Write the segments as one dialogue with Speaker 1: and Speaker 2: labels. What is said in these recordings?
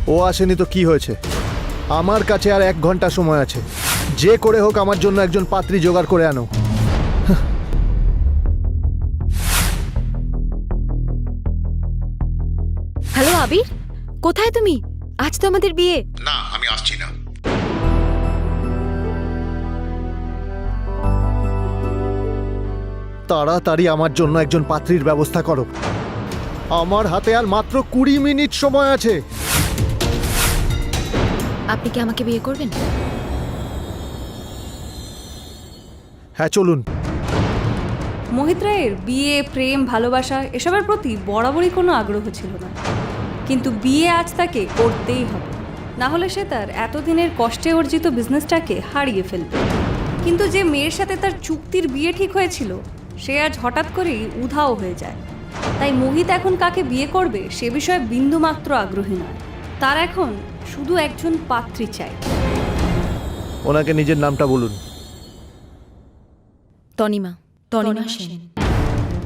Speaker 1: ও আসেনি তো কি হয়েছে? আমার কাছে আর 1 ঘন্টা সময় আছে। যে করে হোক আমার জন্য একজন পাত্রী জোগাড় করে আনো।
Speaker 2: হ্যালো আবির, কোথায় তুমি? আজ তো আমাদের বিয়ে।
Speaker 1: না, আমি আসছি না। তাড়াতাড়ি আমার জন্য একজন পাত্রীর ব্যবস্থা করো। আমার হাতে আর মাত্র 20 মিনিট সময় আছে।
Speaker 2: আপনি কি আমাকে বিয়ে করবেন?
Speaker 1: হ্যাঁ, চলুন।
Speaker 3: মোহিত রায়ের বিয়ে, প্রেম, ভালোবাসা এসবের প্রতি বরাবরই কোনো আগ্রহ ছিল না, কিন্তু বিয়ে আজ তাকে করতেই হবে, না হলে সে তার এতদিনের কষ্টে অর্জিত বিজনেসটাকে হারিয়ে ফেলবে। কিন্তু যে মেয়ের সাথে তার চুক্তির বিয়ে ঠিক হয়েছিল সে আজ হঠাৎ করেই উধাও হয়ে যায়। তাই মোহিত এখন কাকে বিয়ে করবে সে বিষয়ে বিন্দুমাত্র আগ্রহী নয়। তার এখন শুধু একজন পাত্রী চাই।
Speaker 1: ওনাকে নিজের নামটা বলুন।
Speaker 2: তনিমা। তনিমা সেন।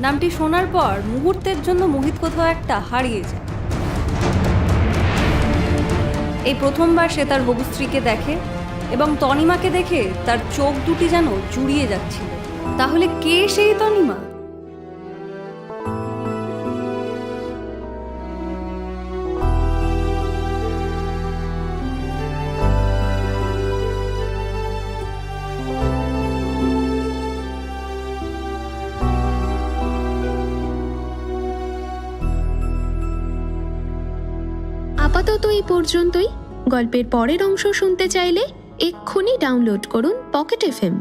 Speaker 3: নামটি শোনার পর মুহূর্তের জন্য মোহিত কোথাও একটা হারিয়ে যায়। এই প্রথমবার সে তার হবু স্ত্রীকে দেখে এবং তনিমাকে দেখে তার চোখ দুটি যেন জুড়িয়ে যাচ্ছিল। তাহলে কে সেই তনিমা?
Speaker 4: আপাতত এই পর্যন্তই। গল্পের পরের অংশ শুনতে চাইলে এক্ষুনি ডাউনলোড করুন পকেট FM।